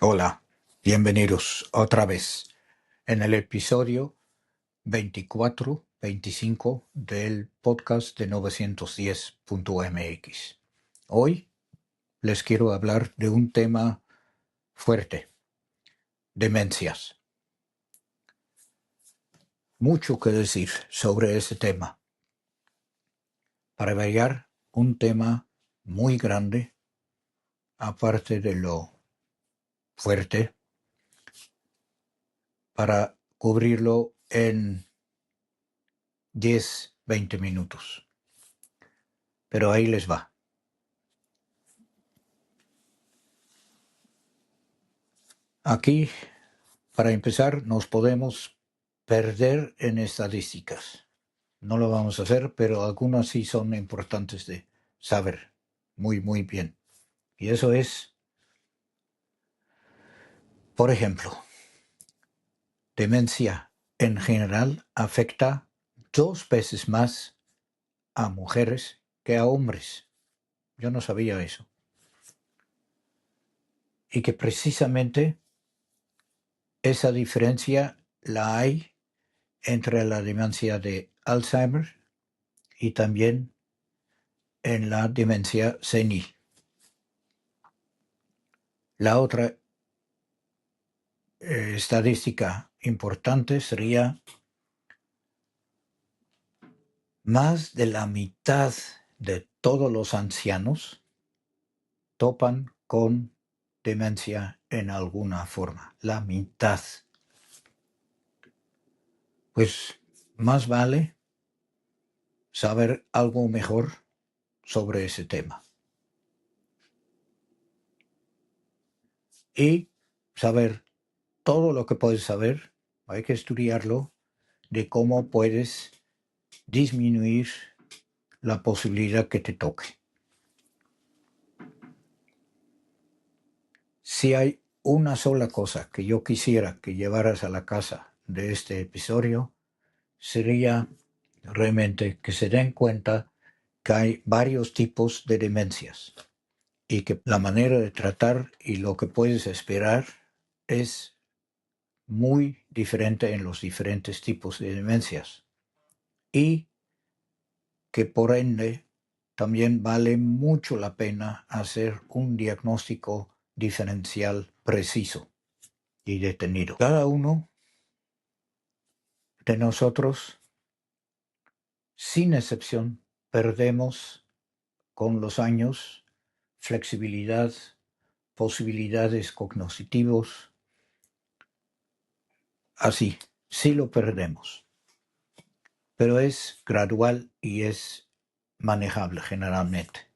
Hola, bienvenidos otra vez en el episodio 24-25 del podcast de 910.mx. Hoy les quiero hablar de un tema fuerte: demencias. Mucho que decir sobre ese tema. Para variar, un tema muy grande, aparte de lo fuerte, para cubrirlo en 10-20 minutos. Pero ahí les va. Aquí, para empezar, nos podemos perder en estadísticas. No lo vamos a hacer, pero algunas sí son importantes de saber muy bien. Y eso es, por ejemplo, demencia en general afecta 2 veces más a mujeres que a hombres. Yo no sabía eso. Y que precisamente esa diferencia la hay entre la demencia de Alzheimer y también en la demencia senil. La otra estadística importante sería: más de la mitad de todos los ancianos topan con demencia en alguna forma. La mitad. Pues más vale saber algo mejor sobre ese tema. Y saber todo lo que puedes saber, hay que estudiarlo, de cómo puedes disminuir la posibilidad que te toque. Si hay una sola cosa que yo quisiera que llevaras a la casa de este episodio, sería realmente que se den cuenta que hay varios tipos de demencias y que la manera de tratar y lo que puedes esperar es muy diferente en los diferentes tipos de demencias, y que por ende también vale mucho la pena hacer un diagnóstico diferencial preciso y detenido. Cada uno de nosotros, sin excepción, perdemos con los años flexibilidad, posibilidades cognitivos, así, sí lo perdemos. Pero es gradual y es manejable generalmente.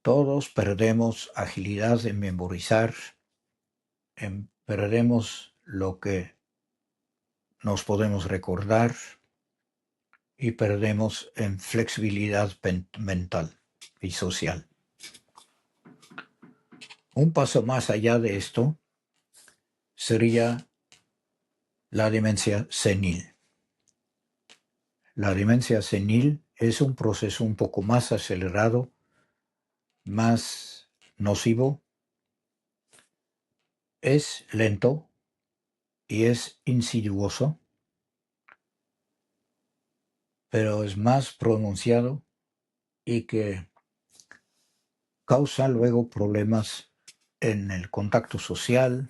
Todos perdemos agilidad en memorizar, perdemos lo que nos podemos recordar y perdemos en flexibilidad mental y social. Un paso más allá de esto sería la demencia senil. La demencia senil es un proceso un poco más acelerado, más nocivo, es lento y es insidioso, pero es más pronunciado y que causa luego problemas en el contacto social,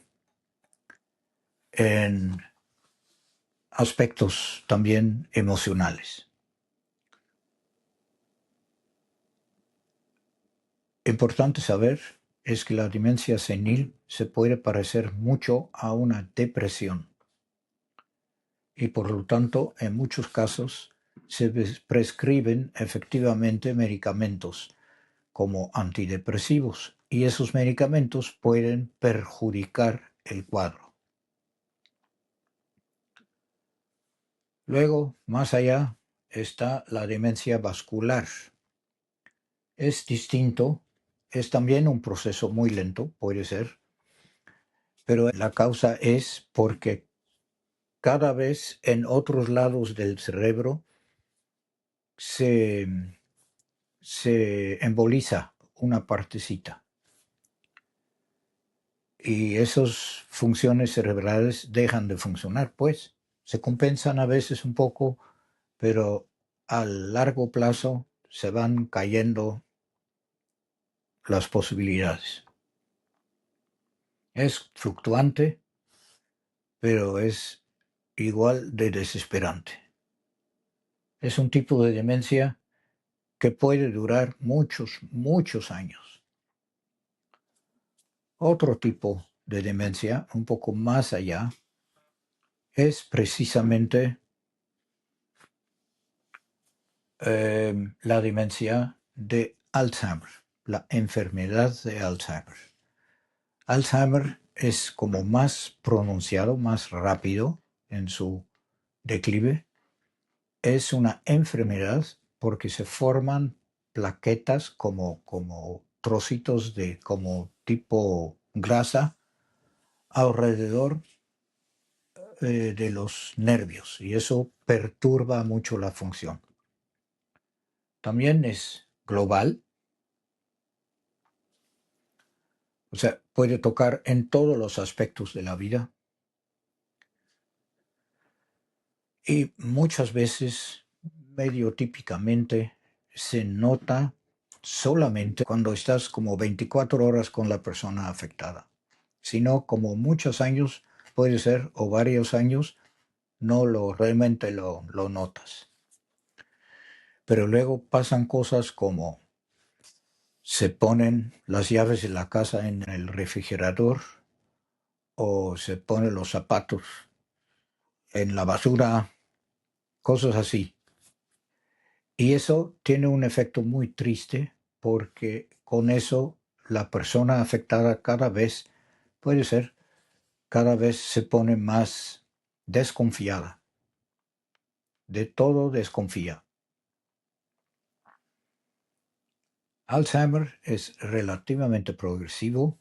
en aspectos también emocionales. Importante saber es que la demencia senil se puede parecer mucho a una depresión y por lo tanto en muchos casos se prescriben efectivamente medicamentos como antidepresivos, y esos medicamentos pueden perjudicar el cuadro. Luego, más allá, está la demencia vascular. Es distinto, es también un proceso muy lento, puede ser, pero la causa es porque cada vez en otros lados del cerebro se emboliza una partecita. y esas funciones cerebrales dejan de funcionar, pues. Se compensan a veces un poco, pero a largo plazo se van cayendo las posibilidades. Es fluctuante, pero es igual de desesperante. Es un tipo de demencia que puede durar muchos, muchos años. Otro tipo de demencia, un poco más allá, es precisamente la demencia de Alzheimer, la enfermedad de Alzheimer. Alzheimer es como más pronunciado, más rápido en su declive. Es una enfermedad porque se forman plaquetas como trocitos de como tipo grasa alrededor de los nervios y eso perturba mucho la función. También es global, o sea, puede tocar en todos los aspectos de la vida y muchas veces, medio típicamente, se nota solamente cuando estás como 24 horas con la persona afectada, sino como muchos años, puede ser, o varios años, no realmente lo notas. Pero luego pasan cosas como se ponen las llaves de la casa en el refrigerador o se ponen los zapatos en la basura, cosas así. Y eso tiene un efecto muy triste porque con eso la persona afectada cada vez, puede ser, cada vez se pone más desconfiada. De todo desconfía. Alzheimer es relativamente progresivo.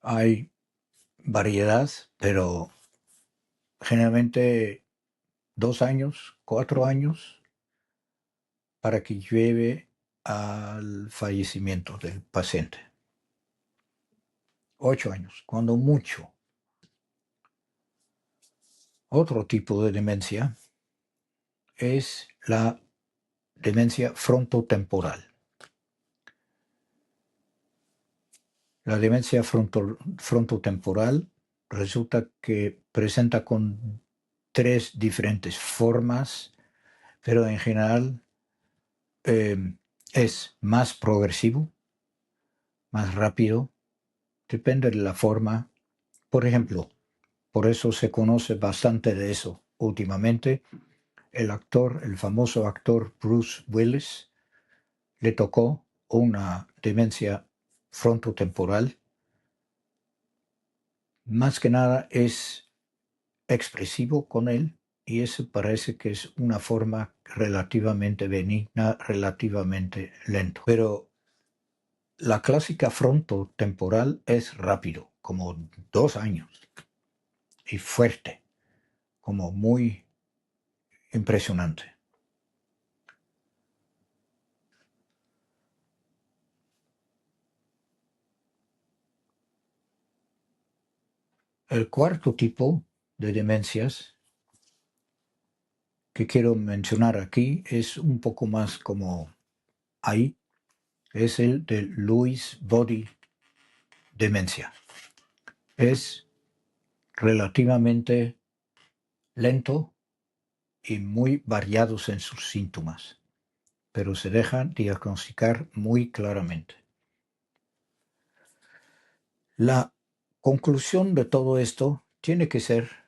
Hay variedad, pero generalmente 2 años, 4 años para que lleve al fallecimiento del paciente. 8 años, cuando mucho. Otro tipo de demencia es la demencia frontotemporal. La demencia frontotemporal resulta que presenta con 3 diferentes formas, pero en general es más progresivo, más rápido, depende de la forma. Por ejemplo, por eso se conoce bastante de eso últimamente. El famoso actor Bruce Willis, le tocó una demencia frontotemporal. Más que nada es expresivo con él y eso parece que es una forma relativamente benigna, relativamente lento. Pero la clásica frontotemporal es rápido, como 2 años, y fuerte, como muy impresionante. El cuarto tipo de demencias que quiero mencionar aquí es un poco más como ahí, es el de Lewy Body demencia. Es relativamente lento y muy variados en sus síntomas, pero se dejan diagnosticar muy claramente. La conclusión de todo esto tiene que ser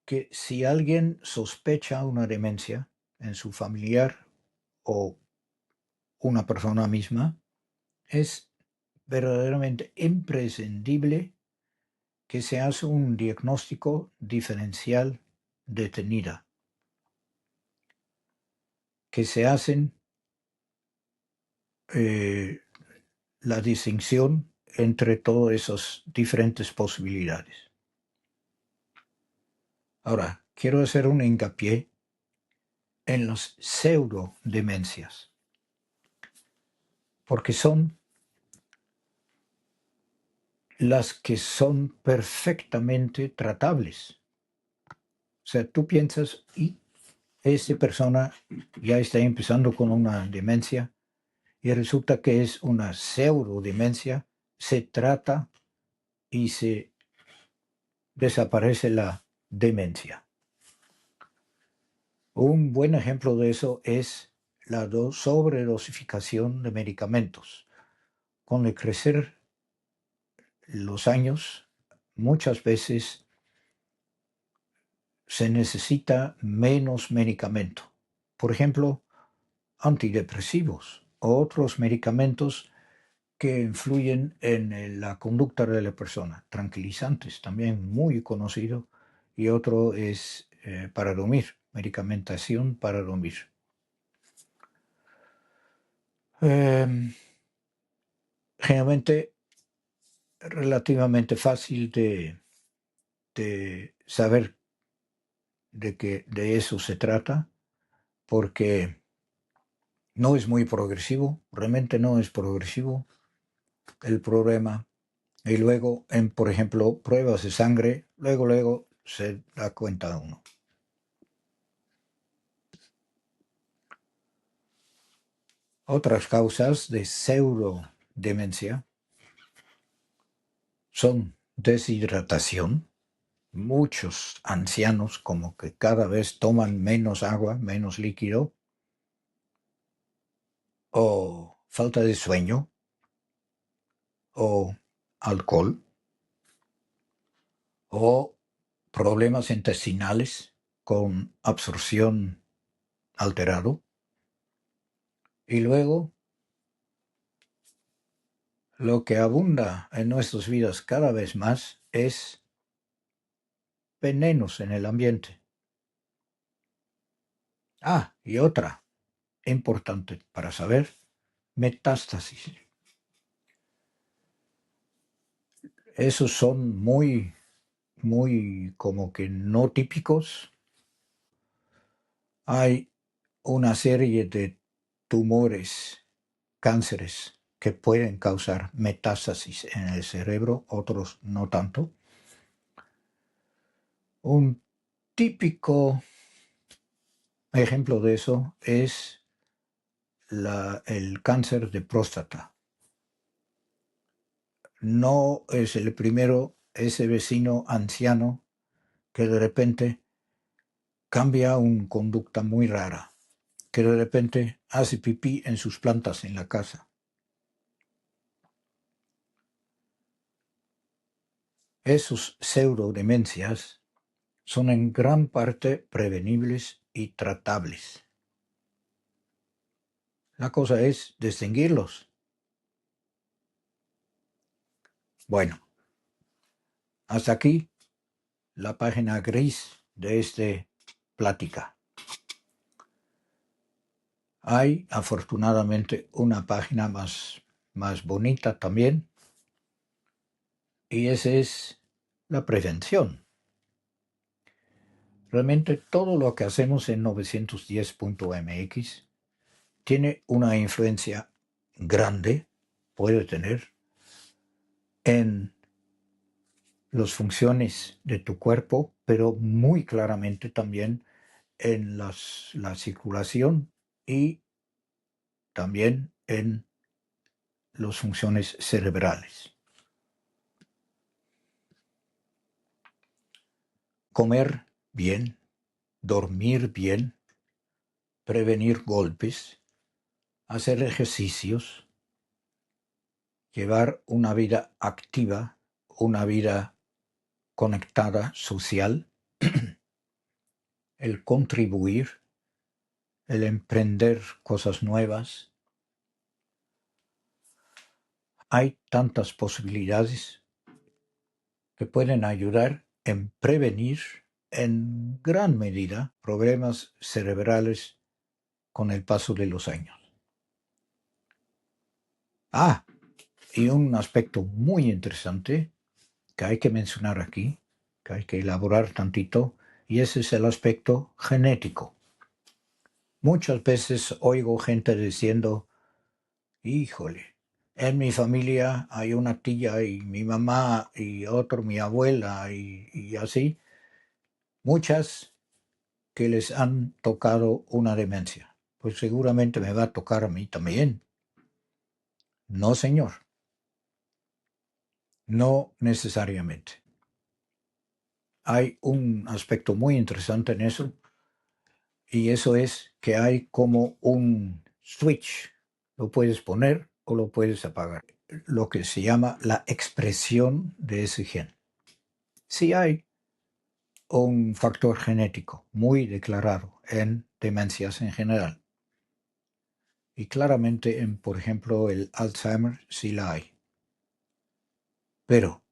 que si alguien sospecha una demencia en su familiar o una persona misma, es verdaderamente imprescindible que se hace un diagnóstico diferencial detenida, que se hacen eh, la distinción entre todas esas diferentes posibilidades. Ahora, quiero hacer un hincapié en las pseudodemencias, porque son las que son perfectamente tratables. O sea, tú piensas, y esta persona ya está empezando con una demencia y resulta que es una pseudodemencia, se trata y se desaparece la demencia. Un buen ejemplo de eso es la sobredosificación de medicamentos. Con el crecer los años, muchas veces se necesita menos medicamento. Por ejemplo, antidepresivos o otros medicamentos que influyen en la conducta de la persona. Tranquilizantes, también muy conocido, y otro es para dormir, medicamentación para dormir. Generalmente relativamente fácil de saber de que de eso se trata, porque no es muy progresivo, realmente no es progresivo el problema. Y luego, por ejemplo, pruebas de sangre, luego se da cuenta uno. Otras causas de pseudodemencia son deshidratación. Muchos ancianos como que cada vez toman menos agua, menos líquido, o falta de sueño, o alcohol, o problemas intestinales con absorción alterado. Y luego, lo que abunda en nuestras vidas cada vez más es venenos en el ambiente. Y otra importante para saber, metástasis. Esos son muy como que no típicos. Hay una serie de tumores, cánceres que pueden causar metástasis en el cerebro, otros no tanto. Un típico ejemplo de eso es el cáncer de próstata. No es el primero, ese vecino anciano que de repente cambia una conducta muy rara, que de repente hace pipí en sus plantas en la casa. Esos pseudodemencias son en gran parte prevenibles y tratables. La cosa es distinguirlos. Bueno, hasta aquí la página gris de esta plática. Hay afortunadamente una página más bonita también, y esa es la prevención. Realmente todo lo que hacemos en 910.mx tiene una influencia grande, puede tener, en las funciones de tu cuerpo, pero muy claramente también en la circulación y también en las funciones cerebrales. Comer bien, dormir bien, prevenir golpes, hacer ejercicios, llevar una vida activa, una vida conectada, social, el contribuir, el emprender cosas nuevas. Hay tantas posibilidades que pueden ayudar en prevenir en gran medida problemas cerebrales con el paso de los años. Y un aspecto muy interesante que hay que mencionar aquí, que hay que elaborar tantito, y ese es el aspecto genético. Muchas veces oigo gente diciendo, híjole, En mi familia hay una tía y mi mamá y otro mi abuela y así, muchas que les han tocado una demencia. Pues seguramente me va a tocar a mí también. No, señor, no necesariamente. Hay un aspecto muy interesante en eso, y eso es que hay como un switch. Lo puedes poner o lo puedes apagar. Lo que se llama la expresión de ese gen. Si hay un factor genético muy declarado en demencias en general. Y claramente en, por ejemplo, el Alzheimer sí la hay. Pero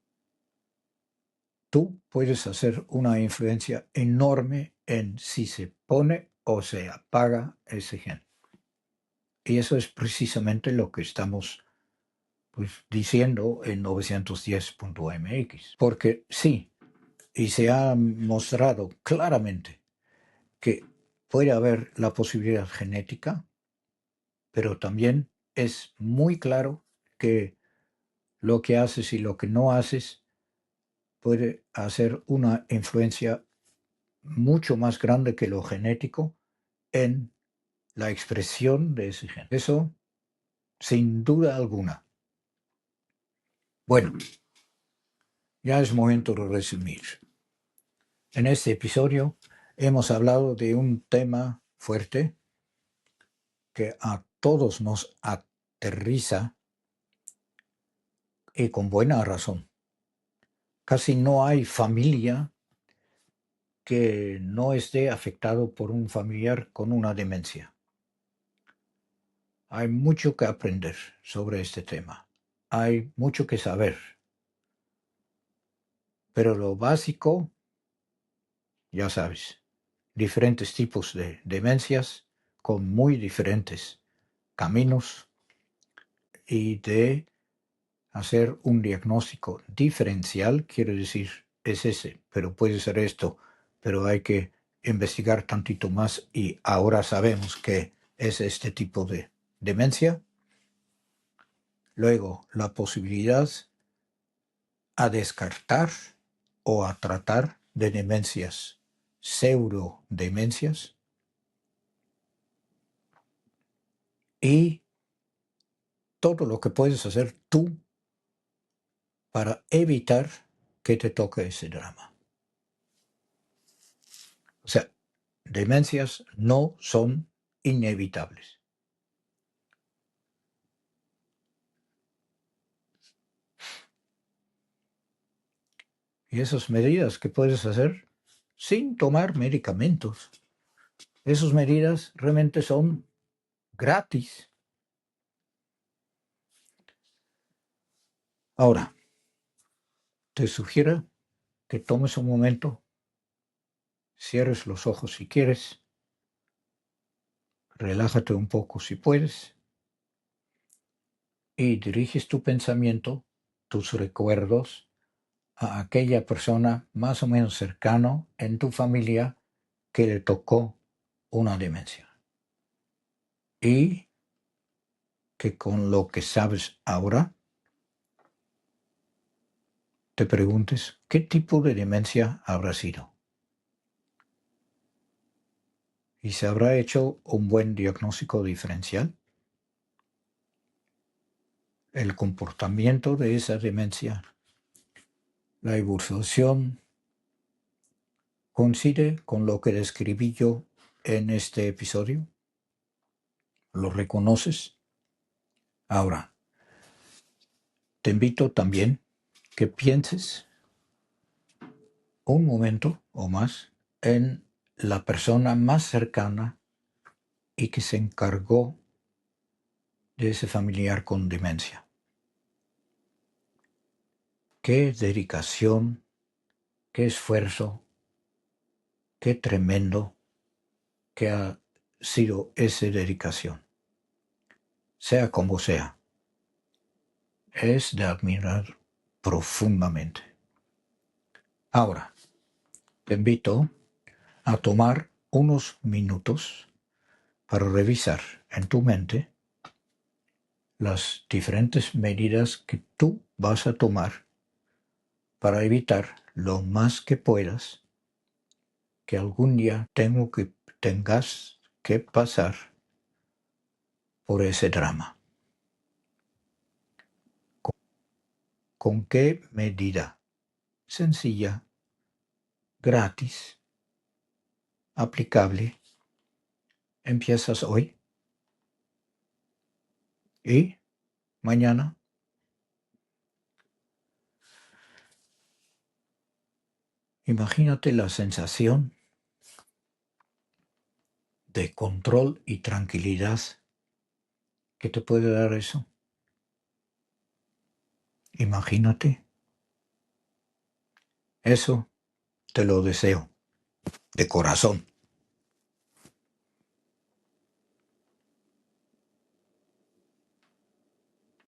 tú puedes hacer una influencia enorme en si se pone o se apaga ese gen. Y eso es precisamente lo que estamos pues, diciendo en 910.mx. Porque sí, y se ha mostrado claramente que puede haber la posibilidad genética, pero también es muy claro que lo que haces y lo que no haces puede hacer una influencia mucho más grande que lo genético en la expresión de ese gen. Eso, sin duda alguna. Bueno, ya es momento de resumir. En este episodio hemos hablado de un tema fuerte que a todos nos aterriza y con buena razón. Casi no hay familia que no esté afectado por un familiar con una demencia. Hay mucho que aprender sobre este tema. Hay mucho que saber. Pero lo básico, ya sabes, diferentes tipos de demencias con muy diferentes caminos y de hacer un diagnóstico diferencial, quiere decir, es ese, pero puede ser esto, pero hay que investigar tantito más y ahora sabemos que es este tipo de demencia. Luego, la posibilidad a descartar o a tratar de demencias, pseudodemencias, y todo lo que puedes hacer tú para evitar que te toque ese drama. O sea, demencias no son inevitables. Y esas medidas que puedes hacer sin tomar medicamentos, esas medidas realmente son gratis. Ahora, te sugiero que tomes un momento, cierres los ojos si quieres, relájate un poco si puedes y diriges tu pensamiento, tus recuerdos a aquella persona más o menos cercano en tu familia que le tocó una demencia. Y que con lo que sabes ahora, te preguntes qué tipo de demencia habrá sido. ¿Y se habrá hecho un buen diagnóstico diferencial? El comportamiento de esa demencia, la evolución, coincide con lo que describí yo en este episodio. ¿Lo reconoces? Ahora, te invito también que pienses un momento o más en la persona más cercana y que se encargó de ese familiar con demencia. Qué dedicación, qué esfuerzo, qué tremendo que ha sido esa dedicación. Sea como sea, es de admirar profundamente. Ahora, te invito a tomar unos minutos para revisar en tu mente las diferentes medidas que tú vas a tomar para evitar lo más que puedas que algún día tengas que pasar por ese drama. ¿Con qué medida? Sencilla, gratis, aplicable. Empiezas hoy y mañana. Imagínate la sensación de control y tranquilidad que te puede dar eso. Imagínate. Eso te lo deseo, de corazón.